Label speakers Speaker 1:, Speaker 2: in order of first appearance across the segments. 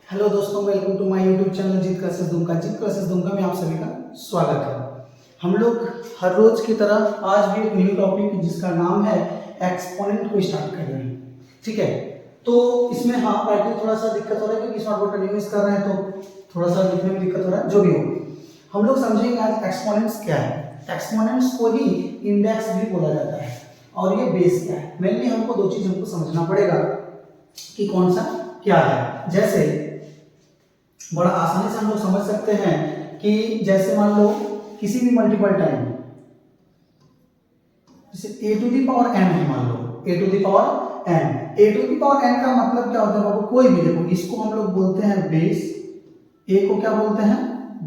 Speaker 1: Hello दोस्तों, welcome to my YouTube channel Jeet classes Dumka में आप सभी का स्वागत है। हम लोग हर रोज की तरह आज भी एक न्यू टॉपिक जिसका नाम है एक्सपोनेंट को स्टार्ट कर रहे हैं। ठीक है, तो इसमें राइटिंग थोड़ा सा दिक्कत हो रहा है क्योंकि शॉर्ट वर्ड कंटिन्यूस कर रहे हैं तो थोड़ा सा लिखने में दिक्कत हो रहा है। जो भी हो, हम लोग समझेंगे आज एक्सपोनेंट्स क्या है। एक्सपोनेंट्स को ही इंडेक्स भी बोला जाता है और ये बेस क्या है। मेनली हमको दो चीज हमको समझना पड़ेगा कि कौन सा क्या है। जैसे बड़ा आसानी से हम लोग समझ सकते हैं कि जैसे मान लो किसी भी मल्टीपल टाइम जैसे a to the power n है, मान लो a to the power n का मतलब क्या होता है बाबू? कोई भी, देखो इसको हम लोग बोलते हैं बेस, a को क्या बोलते हैं?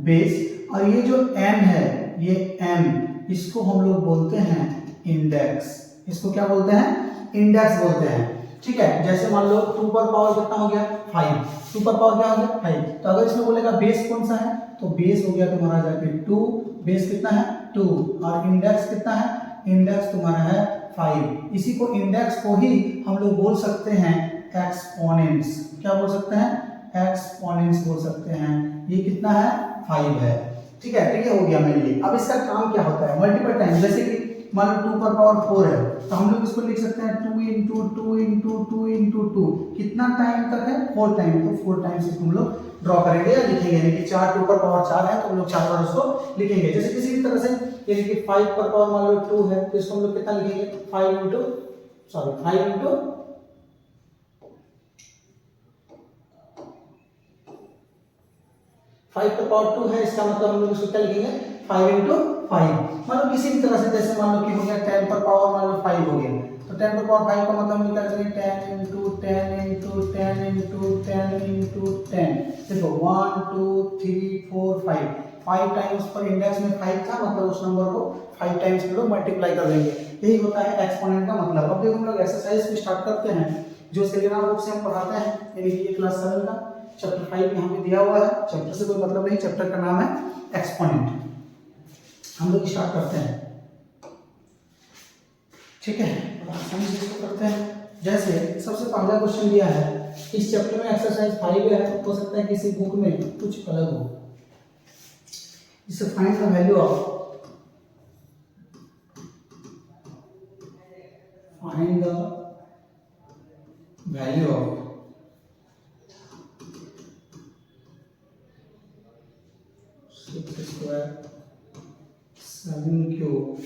Speaker 1: बेस। और ये जो n है, ये m, इसको हम लोग बोलते हैं इंडेक्स। इसको क्या बोलते हैं? इंडेक्स बोलते हैं। ठीक है, जैसे मान लो 2 पर पावर कितना हो गया? 5। 2 पर पावर क्या हो गया? 5। तो अगर इसमें बोलेगा बेस कौन सा है, तो बेस हो गया तुम्हारा जाके 2। बेस कितना है? 2। और इंडेक्स कितना है? इंडेक्स तुम्हारा है 5। इसी को इंडेक्स को ही हम लोग बोल सकते हैं एक्सपोनेंट्स। क्या बोल सकते हैं? एक्सपोनेंट्स बोल सकते हैं। ये कितना है? 5 है। ठीक है, तो ये हो गया मेनली। अब इसका काम क्या होता है? मल्टीपल टाइम, जैसे कि मान लो 2 पर पावर 4 है तो हम लोग इसको लिख सकते हैं 2 इंटू 2 इंटू 2 इंटू 2। कितना टाइम तक है? 4 टाइम। तो 4 टाइम्स इसको हम लोग ड्रॉ करेंगे या लिखेंगे, यानी कि 4 2 पर पावर 4 है तो हम लोग 4 बार उसको लिखेंगे। जैसे किसी भी तरह से, यानी कि 5 पर पावर मान लो 2 है तो इसको हम लोग कितना लिखेंगे? 5 इंटू 5 पर पावर 2 है, इसका मतलब हम लोग इसको क्या लिखेंगे? 5 इंटू 5। मतलब किसी भी तरह से, जैसे मान लो कि हो गया 10 पर पावर मान लो 5 हो गया, तो 10 पर पावर 5 का मतलब हम क्या करेंगे? 10 इंटू 10 इंटू 10 इंटू 10 इंटू 10। देखो 1 2 3 4 5 टाइम्स पर इंडेक्स में 5 था, मतलब उस नंबर को 5 टाइम्स हम लोग मल्टीप्लाई कर देंगे। यही होता है एक्सपोनेंट का मतलब। अब देखो हम लोग एक्सरसाइज को स्टार्ट करते हैं जो सेलेना बुक से हम पढ़ाते हैं, यानी कि ये क्लास 7 का चैप्टर 5 यहाँ पे दिया हुआ है। चैप्टर से कोई मतलब नहीं, चैप्टर का नाम है एक्सपोनेंट। हम लोग स्टार्ट करते हैं। ठीक है, आसानी से इसको करते हैं। जैसे सबसे पहला क्वेश्चन दिया है, इस चैप्टर में एक्सरसाइज 5 है, हो सकता है किसी बुक में कुछ अलग हो। इसे find the value of six square 7 cube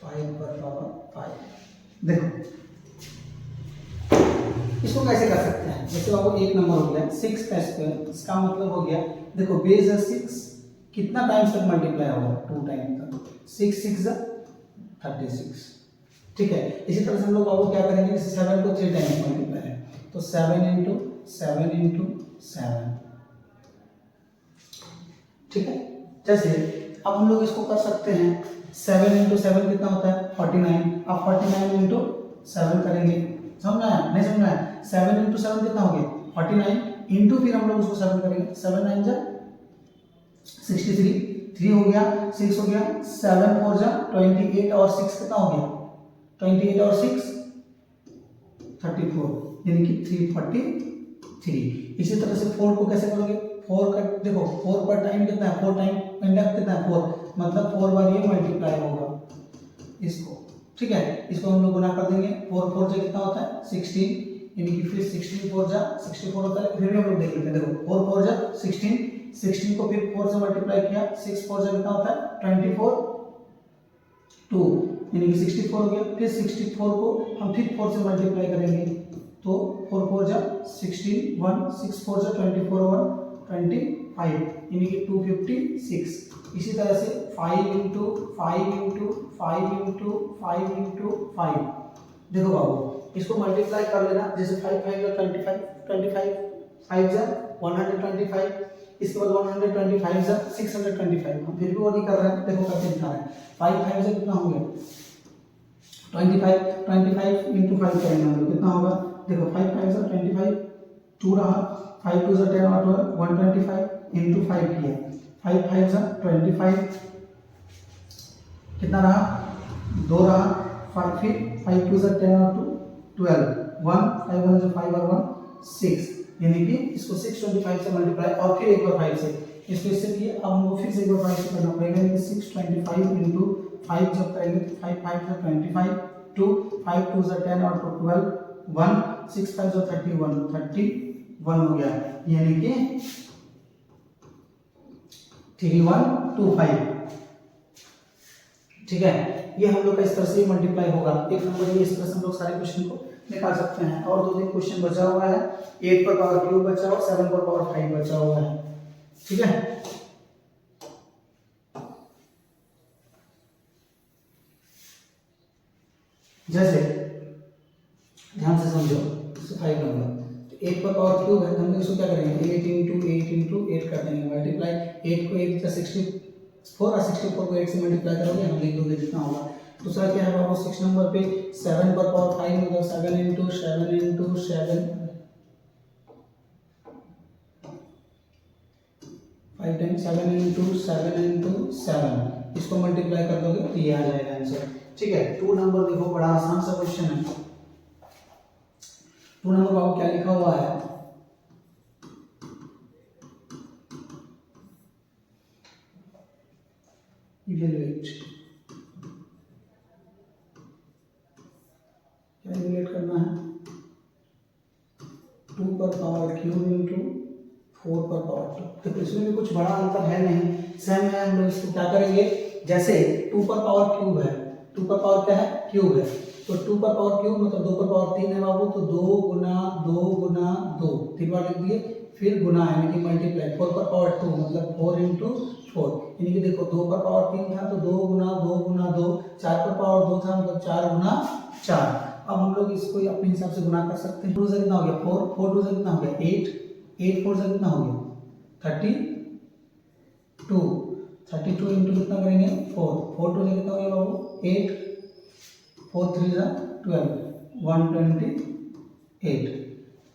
Speaker 1: 5 पर पावर 5। देखो इसको कैसे कर सकते हैं? जैसे बाबू एक नंबर हो गया 6 का स्क्वायर, इसका मतलब हो गया, देखो बेस है 6, कितना टाइम्स तक मल्टीप्लाई होगा? 2 टाइम तक। 6 6 36। ठीक है, इसी तरह से हम लोग बाबू क्या करेंगे? जैसे 7 को 3 टाइम्स मल्टीप्लाई है तो 7 इंटू 7 इंटू 7। ठीक है, जैसे अब हम लोग इसको कर सकते हैं 7 इंटू 7 कितना होता है? 49। अब 49 इंटू 7 करेंगे, समझ में आया? नहीं समझ में आया? 7 इंटू 7 कितना हो गया? 49 इंटू फिर हम लोग उसको 7 करेंगे, 7 9 जा 63, 3 हो गया, 6 हो गया, 7 4 जा 28 और 6 कितना हो गया? 28 और 6 34, यानी कि 343। इसी तरह से 4 को कैसे करोगे? 4 का देखो 4 पर टाइम कितना है? 4 टाइम इंडेक्स कितना है? 4, मतलब 4 बार ये मल्टीप्लाई होगा इसको। ठीक है, इसको हम लोग गुना कर देंगे। 4 4 से कितना होता है? 16, यानी कि फिर 16 4 जा 64 होता है। फिर भी हम लोग देख लेते हैं, देखो 4 4 जा 16, 16 को फिर 4 से मल्टीप्लाई किया, 6 4 से कितना होता है? 24 2, यानी कि 64 हो गया। फिर 64 को हम फिर 4 से मल्टीप्लाई करेंगे तो 4 4 जा 16 1, 6 4 जा 24 1 25, यानी कि 256। इसी तरह से 5 इंटू 5 इंटू 5 इंटू 5 इंटू 5। देखो बाबू इसको मल्टीप्लाई कर लेना, जैसे 5 5 जा 25, 25 5 जा 125, इसके बाद 125 जा 625। हम फिर भी वो नहीं कर रहे हैं, देखो करके दिखा रहे हैं। 5 5 से कितना हो गया? 25, 25 इंटू 5 करेंगे हम लोग, कितना होगा? देखो 5 5 से 25, 2 रहा, 5 2 से 10 और 12 125 इंटू 5 किया, 5 5 से 25 कितना रहा? दो रहा, फाइव, फिर 5 टू 10 और 2 12, 1 5 1 जो 5 और 1 6, यानी कि इसको 625 से मल्टीप्लाई और फिर एक बार 5 से, इसको इससे किए। अब हमको फिर से एक बार 5 से करना पड़ेगा, यानी कि 625 इंटू 5 जब करेंगे तो 5 5 से 25, 2 5 2 से 10 और 2 12, 1 6 5 से 31 हो गया, यानी कि 3125। ठीक है, ये हम लोग का इस तरह से मल्टीप्लाई होगा। एक नंबर ये इस तरह से हम लोग सारे क्वेश्चन को निकाल सकते हैं। और 2-3 क्वेश्चन बचा हुआ है, 8 पर पावर क्यूब बचा हुआ, 7 पर पावर 5 बचा हुआ है। ठीक है, जैसे ध्यान से समझो, 5 नंबर, तो 8 पर पावर क्यूब है, हम इसको क्या करेंगे, 8 इंटू 8 कर देंगे मल्टीप्लाई। 8 को 8 से 64 और 64 को 8 से मल्टीप्लाई करोगे, हम लिख दोगे जितना होगा। दूसरा क्या है बाबू, 6 नंबर पे 7 पर पावर 5 मतलब 7 इंटू 7 इंटू 7 5 टाइम 7 इंटू 7, इसको मल्टीप्लाई कर दोगे तो ये आ जाएगा आंसर। ठीक है, 2 नंबर देखो, बड़ा आसान सा क्वेश्चन है। 2 नंबर बाबू क्या लिखा हुआ है, इवैल्यूएट, क्या इवैल्यूएट करना है, 2 पर पावर क्यूब इंटू 4 पर पावर 2। तो इसमें भी कुछ बड़ा अंतर है नहीं, सेम है। हम लोग इसको क्या करेंगे, जैसे 2 पर पावर क्यूब है, 2 पर पावर क्या है, क्यूब है, तो 2 पर पावर क्यूब मतलब 2 पर पावर 3 है बाबू, तो 2 गुना 2 गुना 2 3 बार लिख दिए, फिर गुना यानी कि मल्टीप्लाई। 4 पर पावर 2 मतलब 4 इंटू 4, यानी कि देखो 2 पर पावर 3 था तो 2 गुना 2 गुना 2, 4 पर पावर 2 था मतलब 4 गुना 4। अब हम लोग इसको अपने हिसाब से गुना कर सकते हैं। 2 से कितना हो गया 4, 4 2 से कितना हो गया 8, 8 4 से कितना हो गया 32, 32 इंटू कितना करेंगे 4, 4 2 से कितना हो गया बाबू 8, 4 3 जा 12, 128।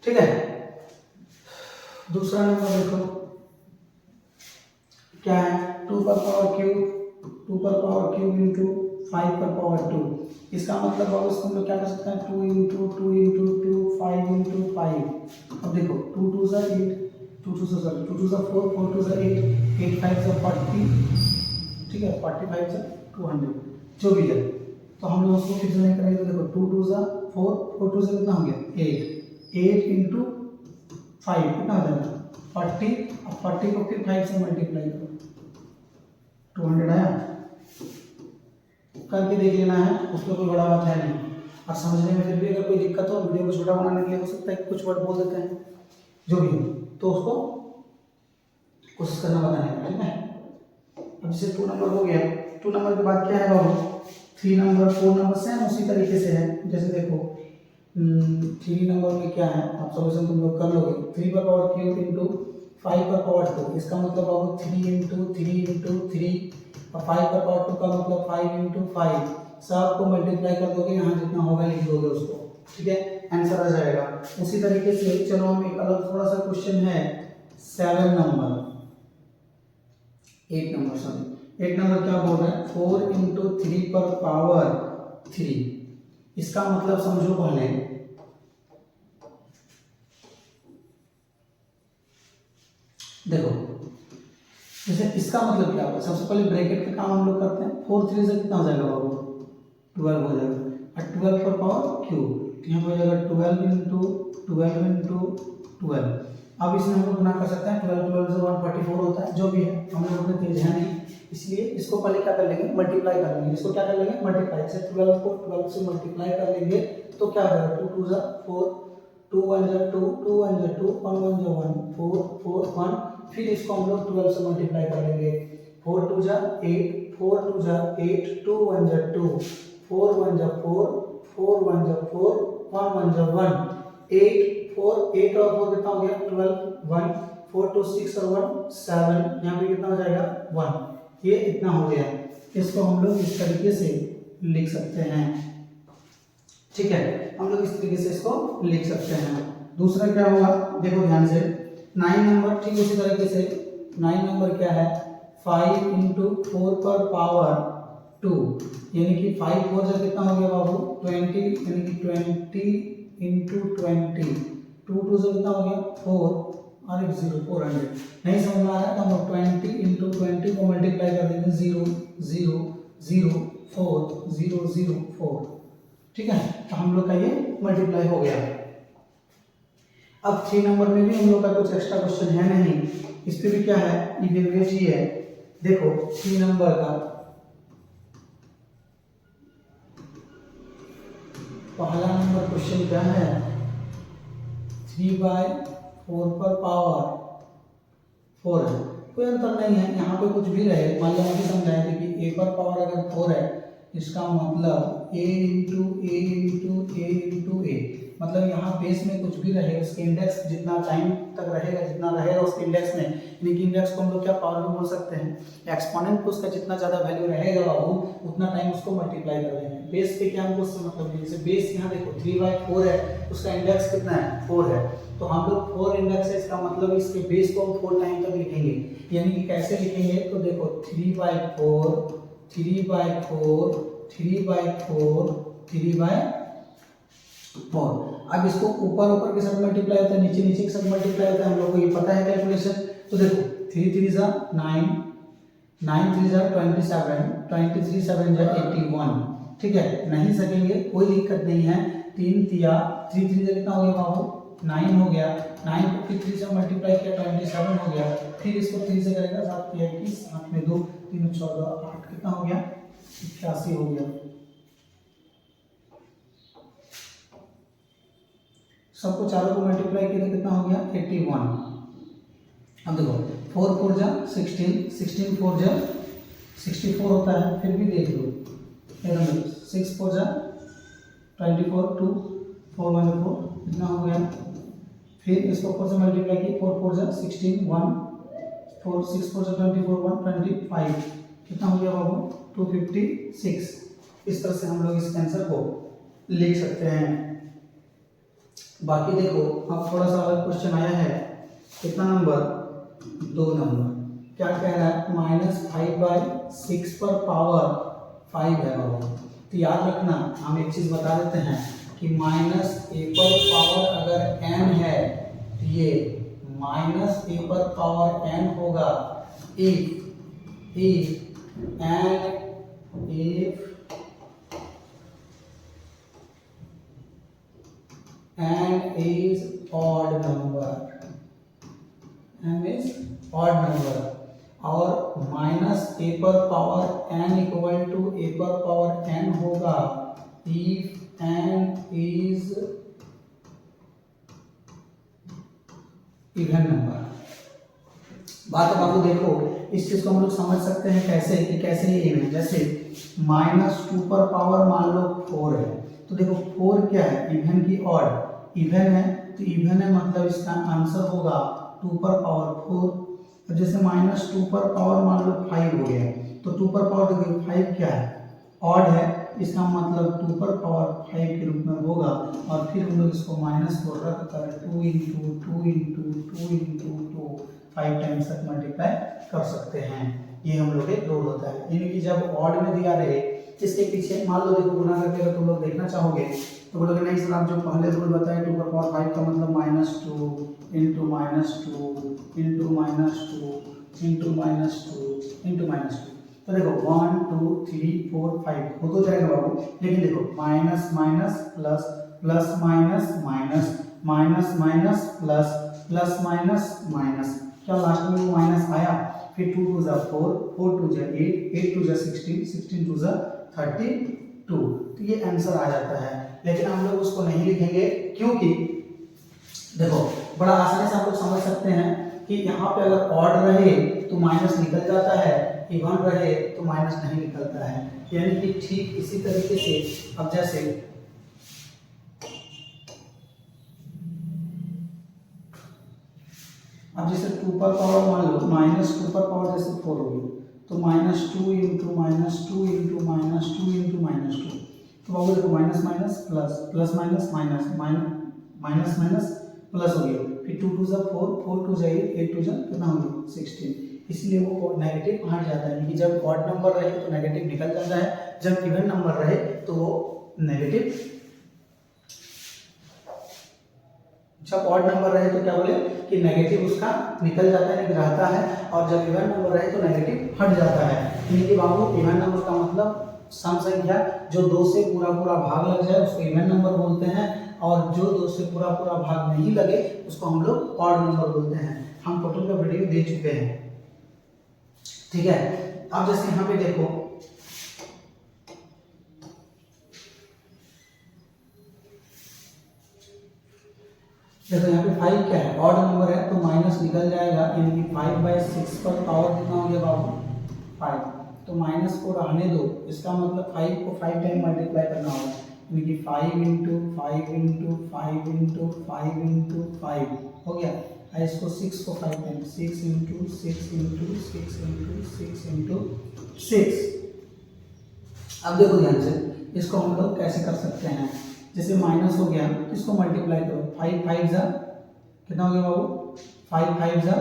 Speaker 1: ठीक है, दूसरा नंबर देखो क्या है, 2 पर पावर क्यूब, 2 पर पावर क्यूब इंटू 5 पर पावर 2। इसका मतलब बाबू इसको हम लोग क्या कर सकते हैं, 2 इंटू 2 इंटू 2 5 इंटू 5। अब देखो 2 2 जा 8, 2 2 जा 4, 4 2 जा 8, 8 5 जा 40, ठीक है 45 जा 200, जो भी है। तो हम लोग उसको फिर से नहीं करेंगे, तो देखो 2 2 जा 4, 4 2 से कितना हो गया 8, 8 इंटू 5 कितना हो जाएगा 40। अब 40 को फिर 5 से मल्टीप्लाई करो, 200 आया, करके देख लेना है, उसमें कोई बड़ा बात है नहीं। और समझने में फिर भी अगर कोई दिक्कत हो, वीडियो को छोटा बनाने के लिए हो सकता है कुछ वर्ड बोल देते हैं, जो भी हो तो उसको कोशिश करना बताने का। ठीक है, अब जैसे 2 नंबर हो गया, 2 नंबर के बाद क्या है बाबू, 3 नंबर 4 नंबर सेम उसी तरीके से है। जैसे देखो 3 नंबर में क्या है, आप सॉल्यूशन तुम लोग कर लोगे, 3 पर पावर क्यूब इंटू 5 पर पावर 2। इसका मतलब बाबू 3 इंटू 3 और 5 पर पावर 2 का मतलब 5 इंटू 5, सबको मल्टीप्लाई कर दोगे, यहाँ जितना होगा लिख दोगे उसको। ठीक है, आंसर आ जाएगा। उसी तरीके से चलो हम एक अलग थोड़ा सा क्वेश्चन है 7 नंबर, 8 नंबर सॉरी 8 नंबर क्या बोल रहे हैं, 4 इंटू 3 पर पावर 3। इसका मतलब समझो पहले, देखो जैसे इसका मतलब क्या होगा, सबसे पहले ब्रैकेट का काम हम लोग करते हैं। 4 3 से कितना हो जाएगा बाबू 12 हो जाएगा, और 12 पर पावर क्यूब, यहाँ पर हो जाएगा 12 इंटू 12। अब इसमें हम लोग गुना कर सकते हैं, 12 12 से 144 होता है, जो भी है हम लोग उतने तेज है नहीं, इसलिए इसको पहले क्या कर लेंगे मल्टीप्लाई कर लेंगे। इसको क्या कर लेंगे मल्टीप्लाई, जैसे 12 को 12 से मल्टीप्लाई कर लेंगे तो क्या हो जाएगा 2 2 जा 4, 2 1 जा 2, 2 1 जा 2, 1 1 जा 1, 4 4 1। फिर इसको हम लोग 12 से मल्टीप्लाई कर लेंगे, 4 2 जा 8, 4 2 जा 8, 2 1 जा 2, 4 1 जा 4, 4 1 जा 4, 1 1 जा 1, 8 4 8 और 4 कितना हो गया 12, 1 4 2 6 और 1 7, यहाँ पे कितना हो जाएगा 1, ये इतना हो गया। इसको हम लोग इस तरीके से लिख सकते हैं। ठीक है, हम लोग इस तरीके से इसको लिख सकते हैं। दूसरा क्या होगा देखो ध्यान से, 9 नंबर, ठीक उसी तरीके से 9 नंबर क्या है 5 इंटू 4 पर पावर 2, यानी कि 5 4 जा कितना हो गया बाबू 20, यानी कि 20 इंटू 20, 2 2 से कितना हो गया 4 और एक 0 400। नहीं समझ में आ रहा है तो हम लोग 20 इंटू 20 को मल्टीप्लाई कर देंगे 0 0 0 4 0 0 4, ठीक है। तो हम लोग का ये मल्टीप्लाई हो गया। अब 3 नंबर में भी हम लोग का कुछ एक्स्ट्रा क्वेश्चन है नहीं, इस पे भी क्या है इवेलुएट ही है। देखो 3 नंबर का पहला नंबर क्वेश्चन क्या है, 3/4 पर पावर 4 है, कोई अंतर नहीं है, यहाँ पे कुछ भी रहे। मान लो अभी समझाए थे कि a पर पावर अगर 4 है, इसका मतलब a into A into A into A, मतलब यहाँ बेस में कुछ भी रहे उसके इंडेक्स जितना टाइम तक रहेगा, जितना रहेगा उसके इंडेक्स में, यानी कि इंडेक्स को हम लोग क्या पावर भी बोल सकते हैं, एक्सपोनेंट को उसका जितना ज़्यादा वैल्यू रहेगा बाबू उतना टाइम उसको मल्टीप्लाई कर देंगे। बेस पे क्या हमको उससे मतलब नहीं, जैसे बेस यहाँ देखो 3/4 है, उसका इंडेक्स कितना है 4 है, तो हम लोग 4 इंडेक्स है, इसका मतलब इसके बेस को हम 4 टाइम तक लिखेंगे। यानी कि कैसे लिखेंगे, तो देखो 3/4 3/4 3/4 3/4। अब इसको ऊपर ऊपर के साथ मल्टीप्लाई होता है, नीचे नीचे के साथ मल्टीप्लाई होता है, हम लोग को ये पता है कैलकुलेशन। तो देखो 3 3 जा 9 9 3 जा 27 23 7 जा 81, ठीक है। नहीं सकेंगे कोई दिक्कत नहीं है, 3 तिया 3 3 जा कितना हो गया बाबू 9 हो गया, 9 को फिर 3 से मल्टीप्लाई किया 27 हो गया, फिर इसको 3 से करेगा 7 किया 21, 7 में 2 3 14 8 कितना हो गया 81 हो गया। सबको चारों को मल्टीप्लाई किया तो कितना हो गया 81। अब देखो 4 4 जा 16 16 4 जा 64 होता है, फिर भी देख लो 6 4 जा 24 2 4 1 4 कितना हो गया, फिर इसको 4 से मल्टीप्लाई किया 4 4 जा 16 1 4 6 4 जा 24 1 25 कितना हो गया बाबू 256। इस तरह से हम लोग इस आंसर को लिख सकते हैं। बाकी देखो अब थोड़ा सा अलग क्वेश्चन आया है, कितना नंबर 2 नंबर, क्या कह रहा है -5/6 पर पावर 5 है बाबू। तो याद रखना हम एक चीज बता देते हैं कि -a पर पावर अगर n है तो ये -a पर पावर n होगा if and is odd number, and is odd number, और -a पर power n equal to a पर पावर n होगा if n is even number. बात बाबू देखो इस चीज को हम लोग समझ सकते हैं कैसे कि कैसे ये इवन, जैसे -2 पर पावर मान लो 4 है, तो देखो 4 क्या है इवन की ऑड, इवन है तो इवन है मतलब इसका आंसर होगा 2 पर पावर 4। अब जैसे -2 पर पावर मान लो 5 हो गया, तो 2 पर पावर देखो 5 क्या है ऑड है, इसका मतलब 2 पर पावर 5 के रूप में होगा, और फिर हम लोग इसको -4 रख कर 2 इंटू 2 इंटू 2 इंटू 2 5 टाइम्स तक मल्टीप्लाई कर सकते हैं। ये हम लोग एक रूल होता है, यानी कि जब ऑड में दिया रहे इसके पीछे मान लो देखो गुना करके अगर तुम लोग देखना चाहोगे तो बोलोगे नहीं सर आप जो पहले रूल बताए 2 पर पावर 5 का मतलब -2 इंटू -2 इंटू -2 इंटू -2 इंटू -2, तो देखो 1 2 3 4 5 हो तो जाएगा बाबू, लेकिन देखो minus minus plus plus minus minus minus minus plus plus minus minus, क्या लास्ट में वो माइनस आया, फिर 2 2 जा 4 4 2 जा 8 8 2 जा 16 16 2 जा 32, तो ये आंसर आ जाता है। लेकिन हम लोग उसको नहीं लिखेंगे क्योंकि देखो बड़ा आसानी से हम लोग समझ सकते हैं कि यहाँ पे अगर ऑड रहे तो माइनस निकल जाता है, इवन रहे तो माइनस नहीं निकलता है, यानी कि ठीक इसी तरीके से अब जैसे अब जैसे 2 पर पावर मान लो -2 पर पावर जैसे 4 होगी तो -2 इंटू -2 इंटू -2 इंटू -2, तो बाबू देखो minus minus plus plus minus minus minus minus plus हो गया, फिर 2 2 जा 4 4 2 जा 8 8 2 जा कितना हो गया 16, इसलिए वो नेगेटिव हट जाता है। क्योंकि जब ऑड नंबर रहे तो नेगेटिव निकल जाता है, जब इवन नंबर रहे तो वो नेगेटिव, जब ऑड नंबर रहे तो क्या बोले कि नेगेटिव उसका निकल जाता है, लेकिन रहता है, और जब इवन नंबर रहे तो नेगेटिव हट जाता है। यानी कि बाबू इवन नंबर का मतलब सम संख्या जो 2 से पूरा पूरा भाग लग जाए उसको इवन नंबर बोलते हैं, और जो 2 से पूरा पूरा भाग नहीं लगे उसको हम लोग ऑड नंबर बोलते हैं। हम टोटल का वीडियो दे चुके हैं, ठीक है। अब जैसे यहाँ पे देखो, यहाँ पे 5 क्या है, ऑड नंबर है तो माइनस निकल जाएगा, यानी कि 5/6 पर पावर कितना हो गया बाबू 5, तो माइनस को रहने दो, इसका मतलब 5 को 5 टाइम मल्टीप्लाई करना होगा, यानी कि 5 इंटू 5 इंटू 5 इंटू 5 इंटू 5 हो गया। और इसको 6 को 5 time, 6 into 6 into 6 into 6 into 6। अब देखो ध्यान से, इसको हम लोग कैसे कर सकते हैं, जैसे माइनस हो गया इसको मल्टीप्लाई करो, 5 5 जा कितना हो गया बाबू 5 5 जा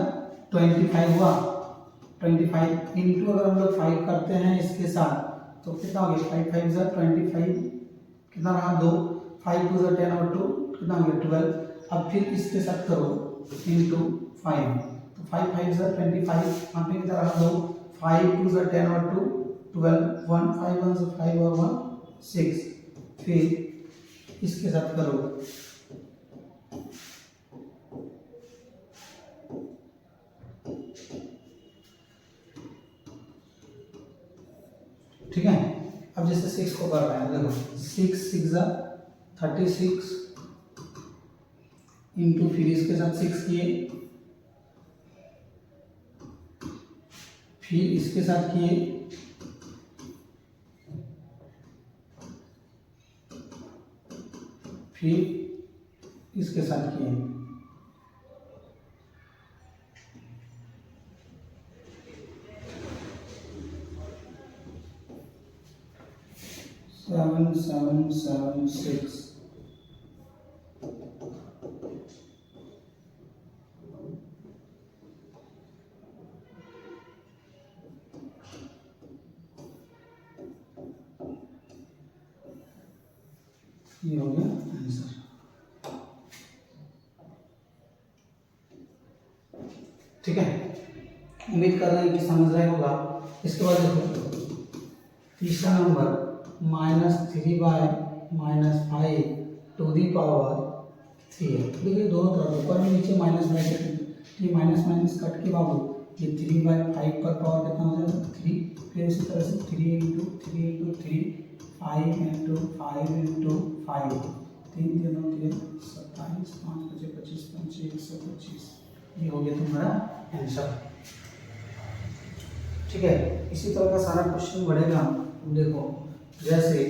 Speaker 1: 25 हुआ, 25 इंटू अगर हम लोग 5 करते हैं इसके साथ तो कितना हो गया 5 5 जा 25, कितना रहा 2, 5 2 जा 10 और 2 कितना हो गया 12। अब फिर इसके साथ करो इंटू 5, तो 5 5 जा 25, यहाँ पे कितना रहा 2, 5 2 जा 10 और 2 12, 1 5 1 जा 5 और 1 6, फिर इसके साथ करो ठीक है। अब जैसे 6 को कर रहे हैं, देखो 6 6 जा 36 इंटू फिर इसके साथ 6 किए, फिर इसके साथ किए, फिर इसके साथ किए, सेवन सेवन सेवन 6, ये हो गया आंसर। ठीक है, उम्मीद कर रहे हैं कि समझ रहे होगा। इसके बाद देखो तीसरा नंबर -3/-5 टू दी पावर 3 है। देखिए दोनों तरफ ऊपर में नीचे माइनस ब्रैकेट, ये माइनस माइनस कट के बाबू ये 3/5 पर पावर कितना हो जाएगा 3, फिर इसी तरह से 3 इंटू 3 इंटू 3 5 इंटू 5 इंटू 5, 3 3 3 27, 5 5 25 5 125, ये हो गया तुम्हारा आंसर। ठीक है, इसी तरह का सारा क्वेश्चन बढ़ेगा। देखो जैसे